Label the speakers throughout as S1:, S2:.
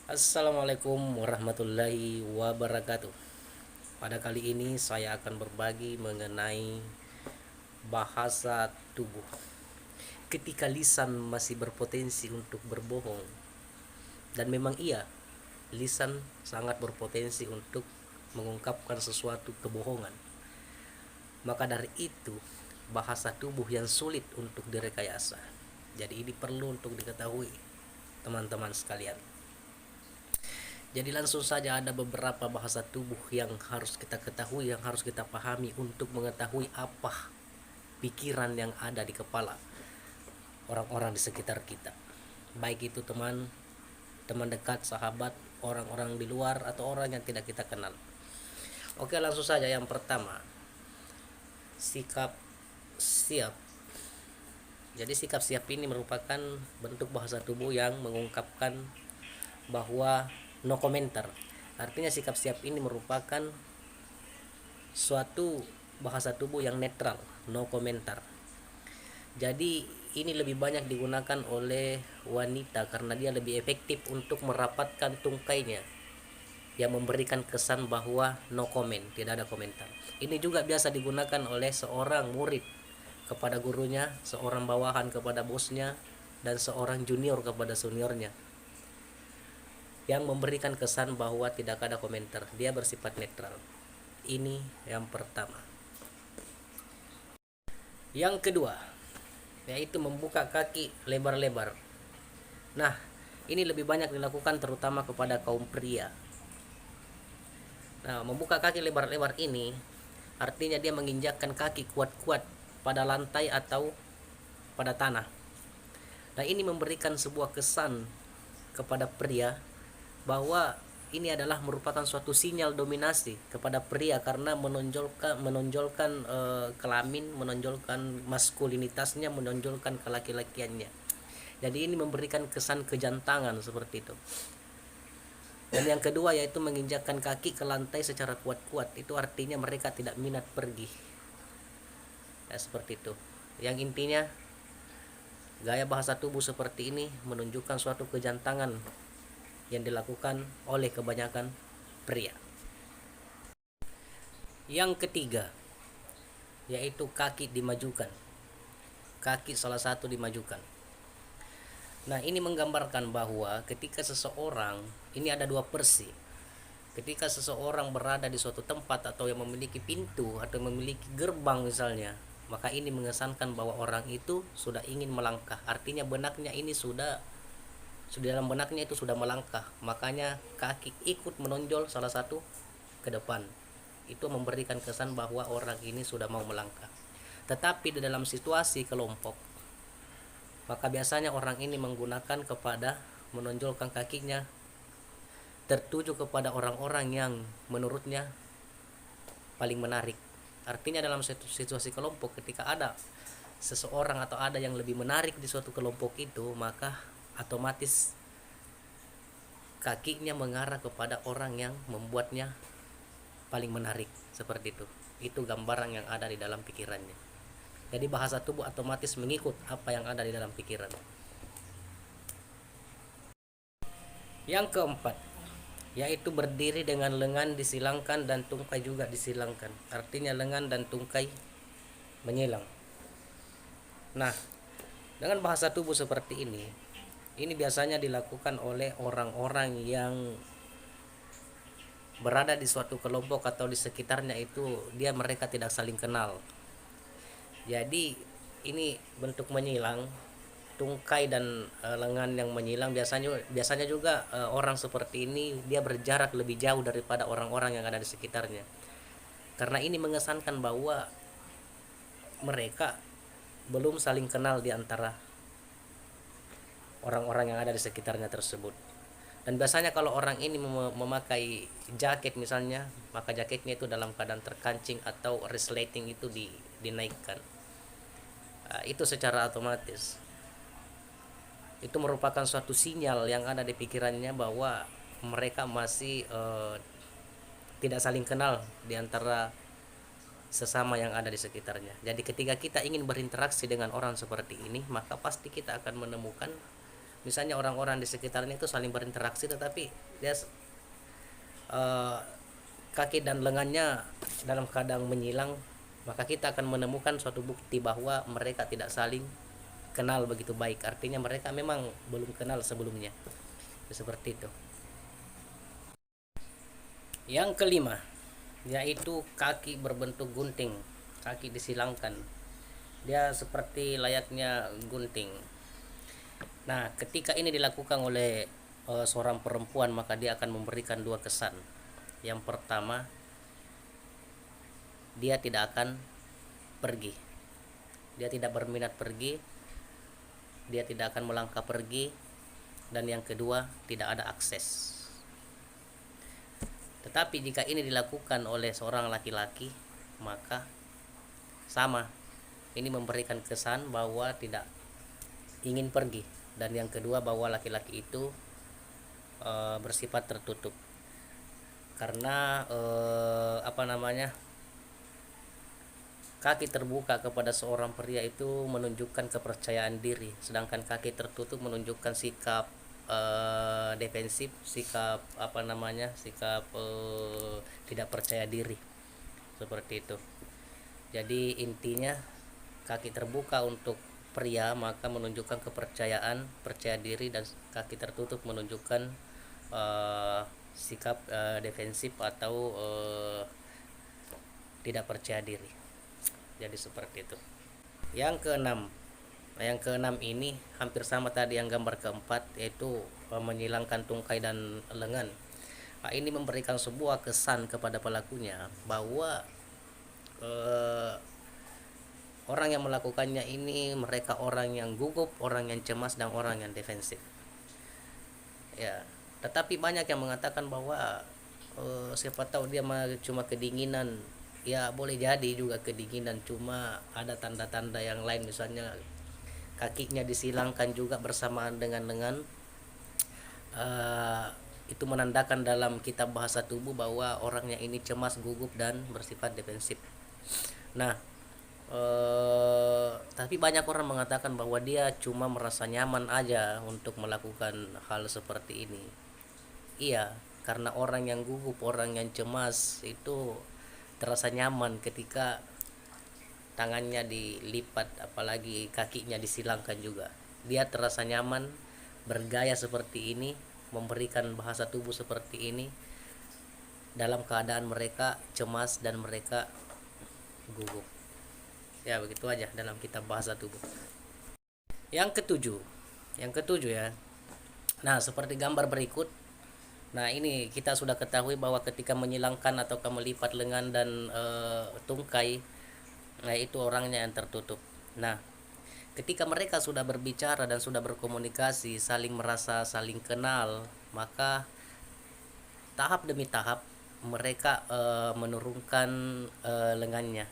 S1: Assalamualaikum warahmatullahi wabarakatuh. Pada kali ini saya akan berbagi mengenai bahasa tubuh. Ketika lisan masih berpotensi untuk berbohong, dan memang iya, lisan sangat berpotensi untuk mengungkapkan sesuatu kebohongan. Maka dari itu, bahasa tubuh yang sulit untuk direkayasa. Jadi ini perlu untuk diketahui, teman-teman sekalian. Jadi langsung saja ada beberapa bahasa tubuh yang harus kita ketahui, yang harus kita pahami untuk mengetahui apa pikiran yang ada di kepala orang-orang di sekitar kita. Baik itu teman, teman dekat, sahabat, orang-orang di luar atau orang yang tidak kita kenal. Oke, langsung saja yang pertama, sikap siap. Jadi sikap siap ini merupakan bentuk bahasa tubuh yang mengungkapkan bahwa no komentar. Artinya sikap siap ini merupakan suatu bahasa tubuh yang netral, no komentar. Jadi ini lebih banyak digunakan oleh wanita karena dia lebih efektif untuk merapatkan tungkainya yang memberikan kesan bahwa no comment, tidak ada komentar. Ini juga biasa digunakan oleh seorang murid kepada gurunya, seorang bawahan kepada bosnya, dan seorang junior kepada seniornya, yang memberikan kesan bahwa tidak ada komentar, dia bersifat netral. Ini yang pertama. Yang kedua, yaitu membuka kaki lebar-lebar. Nah, ini lebih banyak dilakukan terutama kepada kaum pria. Nah, membuka kaki lebar-lebar ini artinya dia menginjakkan kaki kuat-kuat pada lantai atau pada tanah. Nah, ini memberikan sebuah kesan kepada pria bahwa ini adalah merupakan suatu sinyal dominasi kepada pria karena menonjolkan kelamin, menonjolkan maskulinitasnya, menonjolkan kelaki-lakiannya. Jadi ini memberikan kesan kejantangan seperti itu. Dan yang kedua yaitu menginjakkan kaki ke lantai secara kuat-kuat. Itu artinya mereka tidak minat pergi. Ya, seperti itu. Yang intinya gaya bahasa tubuh seperti ini menunjukkan suatu kejantangan yang dilakukan oleh kebanyakan pria. Yang ketiga yaitu kaki dimajukan. Kaki salah satu dimajukan. Nah, ini menggambarkan bahwa ketika seseorang, ini ada dua versi. Ketika seseorang berada di suatu tempat atau yang memiliki pintu atau memiliki gerbang misalnya, maka ini mengesankan bahwa orang itu sudah ingin melangkah. Artinya benaknya ini sudah dalam benaknya itu sudah melangkah, makanya kaki ikut menonjol salah satu ke depan. Itu memberikan kesan bahwa orang ini sudah mau melangkah. Tetapi di dalam situasi kelompok, maka biasanya orang ini menggunakan kepada menonjolkan kakinya tertuju kepada orang-orang yang menurutnya paling menarik. Artinya dalam situasi kelompok ketika ada seseorang atau ada yang lebih menarik di suatu kelompok itu, maka otomatis kakinya mengarah kepada orang yang membuatnya paling menarik, seperti itu gambaran yang ada di dalam pikirannya. Jadi bahasa tubuh otomatis mengikut apa yang ada di dalam pikiran. Yang keempat yaitu berdiri dengan lengan disilangkan dan tungkai juga disilangkan. Artinya lengan dan tungkai menyilang. Nah, dengan bahasa tubuh seperti ini biasanya dilakukan oleh orang-orang yang berada di suatu kelompok atau di sekitarnya itu mereka tidak saling kenal. Jadi ini bentuk menyilang, tungkai dan lengan yang menyilang biasanya juga orang seperti ini dia berjarak lebih jauh daripada orang-orang yang ada di sekitarnya. Karena ini mengesankan bahwa mereka belum saling kenal di antara orang-orang yang ada di sekitarnya tersebut. Dan biasanya kalau orang ini memakai jaket misalnya, maka jaketnya itu dalam keadaan terkancing atau resleting itu dinaikkan. Itu secara otomatis itu merupakan suatu sinyal yang ada di pikirannya bahwa mereka masih tidak saling kenal di antara sesama yang ada di sekitarnya. Jadi ketika kita ingin berinteraksi dengan orang seperti ini, maka pasti kita akan menemukan misalnya orang-orang di sekitarnya itu saling berinteraksi, tetapi dia kaki dan lengannya dalam keadaan menyilang, maka kita akan menemukan suatu bukti bahwa mereka tidak saling kenal begitu baik. Artinya mereka memang belum kenal sebelumnya. Seperti itu. Yang kelima, yaitu kaki berbentuk gunting. Kaki disilangkan. Dia seperti layaknya gunting. Nah, ketika ini dilakukan oleh seorang perempuan, maka dia akan memberikan dua kesan. Yang pertama, dia tidak akan pergi. Dia tidak berminat pergi. Dia tidak akan melangkah pergi. Dan yang kedua, tidak ada akses. Tetapi jika ini dilakukan oleh seorang laki-laki, maka sama. Ini memberikan kesan bahwa tidak ingin pergi. Dan yang kedua, bahwa laki-laki itu bersifat tertutup. Karena kaki terbuka kepada seorang pria itu menunjukkan kepercayaan diri, sedangkan kaki tertutup menunjukkan sikap defensif, sikap sikap tidak percaya diri, seperti itu. Jadi intinya, kaki terbuka untuk pria maka menunjukkan kepercayaan, percaya diri, dan kaki tertutup menunjukkan sikap defensif atau tidak percaya diri. Jadi seperti itu. Yang keenam ini hampir sama tadi yang gambar keempat, yaitu menyilangkan tungkai dan lengan. Ini memberikan sebuah kesan kepada pelakunya bahwa orang yang melakukannya ini mereka orang yang gugup, orang yang cemas, dan orang yang defensif. Ya, tetapi banyak yang mengatakan bahwa siapa tahu dia cuma kedinginan. Ya, boleh jadi juga kedinginan, cuma ada tanda-tanda yang lain, misalnya kakinya disilangkan juga bersamaan dengan lengan. Itu menandakan dalam kitab bahasa tubuh bahwa orangnya ini cemas, gugup, dan bersifat defensif. Nah, tapi banyak orang mengatakan bahwa dia cuma merasa nyaman aja untuk melakukan hal seperti ini. Iya, karena orang yang gugup, orang yang cemas itu terasa nyaman ketika tangannya dilipat, apalagi kakinya disilangkan juga. Dia terasa nyaman bergaya seperti ini, memberikan bahasa tubuh seperti ini dalam keadaan mereka cemas dan mereka gugup. Ya, begitu aja dalam kitab bahasa tubuh. Yang ketujuh ya. Nah, seperti gambar berikut. Nah, ini kita sudah ketahui bahwa ketika menyilangkan atau melipat lengan dan tungkai, nah itu orangnya yang tertutup. Nah, ketika mereka sudah berbicara dan sudah berkomunikasi, saling merasa saling kenal, maka tahap demi tahap mereka menurunkan lengannya,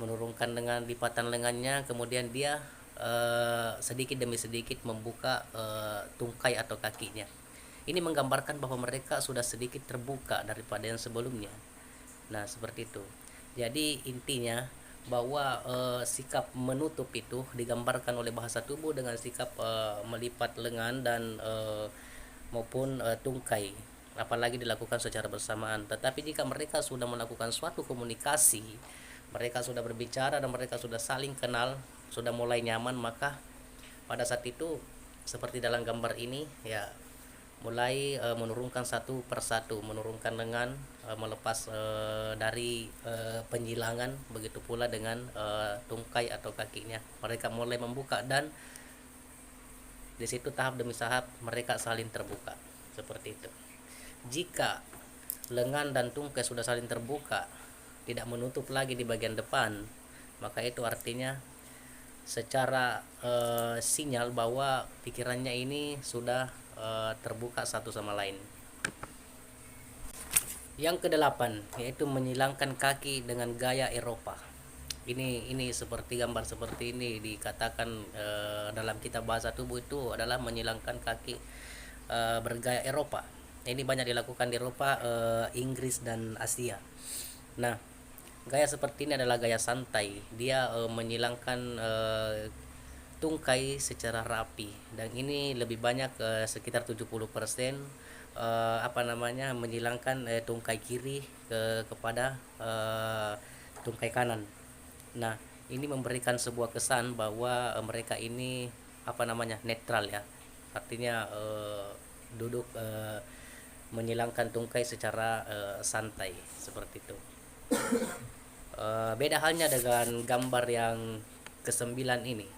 S1: menurunkan lipatan lengannya, kemudian dia sedikit demi sedikit membuka tungkai atau kakinya. Ini menggambarkan bahwa mereka sudah sedikit terbuka daripada yang sebelumnya. Nah, seperti itu. Jadi intinya bahwa sikap menutup itu digambarkan oleh bahasa tubuh dengan sikap melipat lengan dan maupun tungkai, apalagi dilakukan secara bersamaan. Tetapi jika mereka sudah melakukan suatu komunikasi, mereka sudah berbicara dan mereka sudah saling kenal, sudah mulai nyaman, maka pada saat itu seperti dalam gambar ini ya, mulai menurunkan satu persatu, menurunkan lengan, melepas dari penyilangan, begitu pula dengan tungkai atau kakinya. Mereka mulai membuka dan di situ tahap demi tahap mereka saling terbuka, seperti itu. Jika lengan dan tungkai sudah saling terbuka, tidak menutup lagi di bagian depan, maka itu artinya secara sinyal bahwa pikirannya ini sudah terbuka satu sama lain. Yang kedelapan, yaitu menyilangkan kaki dengan gaya Eropa. Ini seperti gambar seperti ini dikatakan dalam kitab bahasa tubuh itu adalah menyilangkan kaki bergaya Eropa. Ini banyak dilakukan di Eropa, Inggris, dan Asia. Nah, gaya seperti ini adalah gaya santai. Dia menyilangkan tungkai secara rapi, dan ini lebih banyak sekitar 70% menghilangkan tungkai kiri kepada tungkai kanan. Nah, ini memberikan sebuah kesan bahwa mereka ini netral ya. Artinya duduk menghilangkan tungkai secara santai seperti itu. Beda halnya dengan gambar yang kesembilan ini.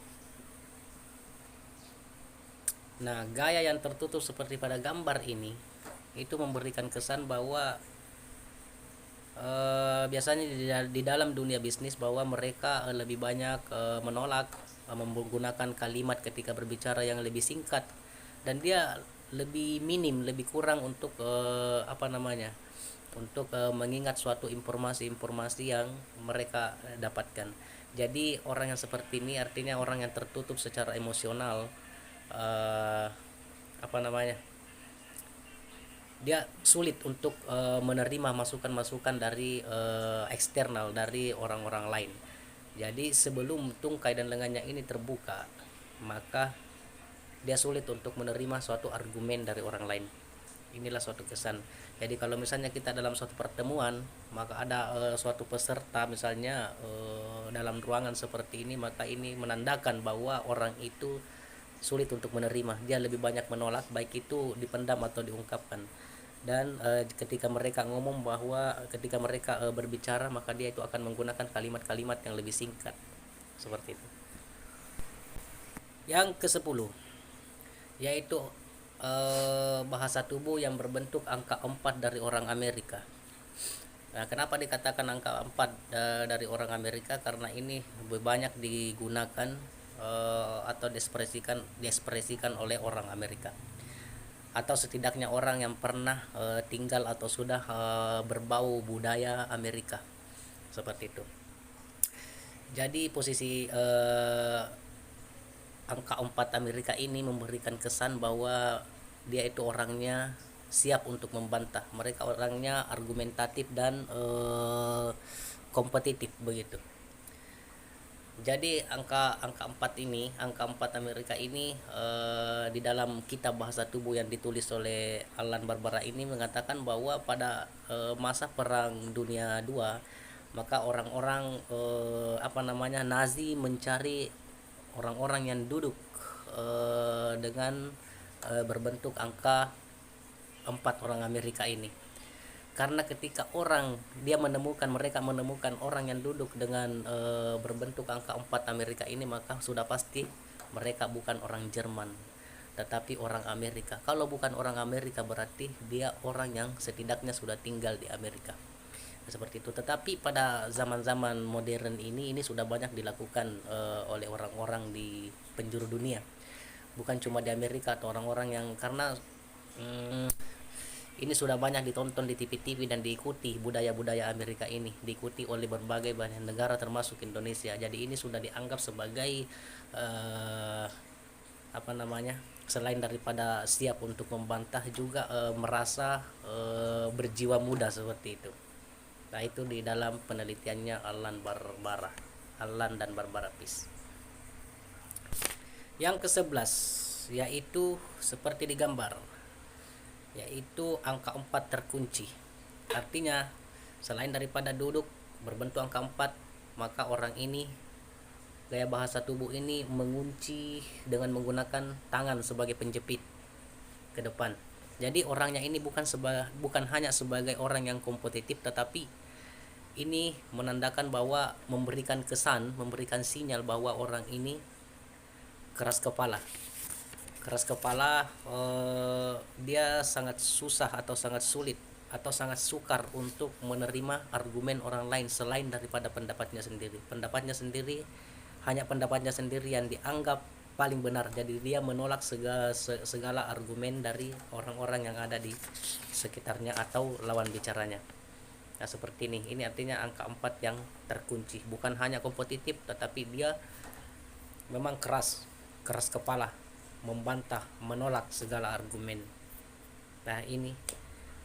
S1: Nah, gaya yang tertutup seperti pada gambar ini itu memberikan kesan bahwa biasanya di dalam dunia bisnis bahwa mereka lebih banyak menolak menggunakan kalimat ketika berbicara yang lebih singkat, dan dia lebih minim, lebih kurang untuk mengingat suatu informasi-informasi yang mereka dapatkan. Jadi orang yang seperti ini artinya orang yang tertutup secara emosional. eh, apa namanya Dia sulit untuk menerima masukan-masukan dari eksternal, dari orang-orang lain. Jadi sebelum tungkai dan lengannya ini terbuka, maka dia sulit untuk menerima suatu argumen dari orang lain. Inilah suatu kesan. Jadi kalau misalnya kita dalam suatu pertemuan, maka ada suatu peserta misalnya dalam ruangan seperti ini, maka ini menandakan bahwa orang itu sulit untuk menerima. Dia lebih banyak menolak, baik itu dipendam atau diungkapkan. Dan ketika mereka ketika mereka berbicara, maka dia itu akan menggunakan kalimat-kalimat yang lebih singkat seperti itu. Yang ke-10 yaitu bahasa tubuh yang berbentuk angka 4 dari orang Amerika. Nah, kenapa dikatakan angka 4 dari orang Amerika? Karena ini lebih banyak digunakan atau diekspresikan oleh orang Amerika, atau setidaknya orang yang pernah tinggal atau sudah berbau budaya Amerika seperti itu. Jadi posisi angka 4 Amerika ini memberikan kesan bahwa dia itu orangnya siap untuk membantah. Mereka orangnya argumentatif dan kompetitif begitu. Jadi angka 4 Amerika ini di dalam kitab bahasa tubuh yang ditulis oleh Alan Barbara ini mengatakan bahwa pada masa Perang Dunia II, maka orang-orang Nazi mencari orang-orang yang duduk dengan berbentuk angka 4 orang Amerika ini. Karena ketika mereka menemukan orang yang duduk dengan berbentuk angka 4 Amerika ini, maka sudah pasti mereka bukan orang Jerman, tetapi orang Amerika. Kalau bukan orang Amerika, berarti dia orang yang setidaknya sudah tinggal di Amerika. Seperti itu. Tetapi pada zaman-zaman modern ini sudah banyak dilakukan oleh orang-orang di penjuru dunia, bukan cuma di Amerika atau orang-orang yang, karena ini sudah banyak ditonton di TV-TV dan diikuti. Budaya-budaya Amerika ini diikuti oleh berbagai banyak negara termasuk Indonesia. Jadi ini sudah dianggap sebagai selain daripada siap untuk membantah, juga merasa berjiwa muda seperti itu. Nah, itu di dalam penelitiannya Alan dan Barbara Pease. Yang ke-11 yaitu seperti digambar, yaitu angka 4 terkunci. Artinya selain daripada duduk berbentuk angka 4, maka orang ini, gaya bahasa tubuh ini mengunci dengan menggunakan tangan sebagai penjepit ke depan. Jadi orangnya ini bukan hanya sebagai orang yang kompetitif, tetapi ini menandakan bahwa memberikan sinyal bahwa orang ini keras kepala. Dia sangat susah atau sangat sulit atau sangat sukar untuk menerima argumen orang lain selain daripada pendapatnya sendiri. Hanya pendapatnya sendiri yang dianggap paling benar. Jadi dia menolak segala argumen dari orang-orang yang ada di sekitarnya atau lawan bicaranya. Nah, seperti ini artinya angka 4 yang terkunci, bukan hanya kompetitif, tetapi dia memang keras kepala, membantah, menolak segala argumen. Nah, ini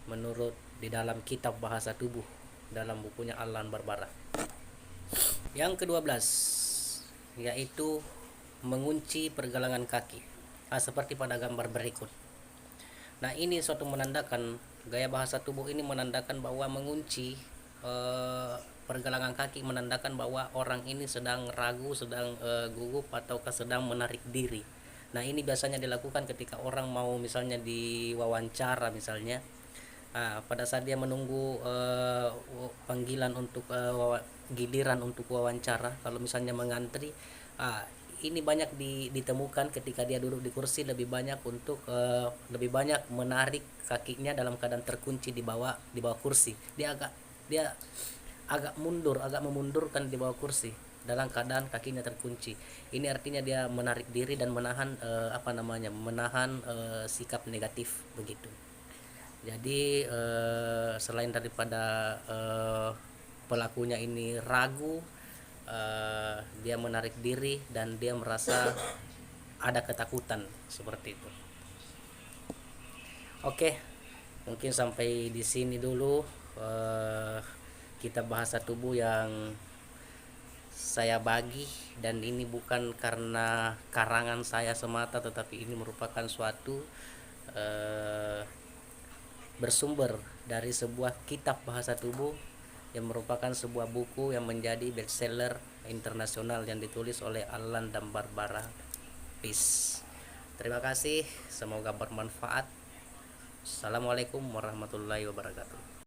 S1: menurut di dalam kitab bahasa tubuh dalam bukunya Alan Barbara. Yang ke-12 yaitu mengunci pergelangan kaki, seperti pada gambar berikut. Nah, ini suatu menandakan, gaya bahasa tubuh ini menandakan bahwa mengunci pergelangan kaki, menandakan bahwa orang ini sedang ragu, sedang gugup, ataukah sedang menarik diri. Nah, ini biasanya dilakukan ketika orang mau misalnya diwawancara misalnya. Pada saat dia menunggu panggilan untuk giliran untuk wawancara, kalau misalnya mengantri, ini banyak ditemukan ketika dia duduk di kursi, lebih banyak untuk lebih banyak menarik kakinya dalam keadaan terkunci di bawah kursi. Dia agak mundur, agak memundurkan di bawah kursi dalam keadaan kakinya terkunci. Ini artinya dia menarik diri dan menahan menahan sikap negatif begitu. Jadi selain daripada pelakunya ini ragu, dia menarik diri dan dia merasa ada ketakutan seperti itu. Oke, mungkin sampai di sini dulu kita bahasa tubuh yang saya bagi, dan ini bukan karena karangan saya semata, tetapi ini merupakan suatu bersumber dari sebuah kitab bahasa tubuh yang merupakan sebuah buku yang menjadi bestseller internasional yang ditulis oleh Alan dan Barbara Peace. Terima kasih, semoga bermanfaat. Assalamualaikum warahmatullahi wabarakatuh.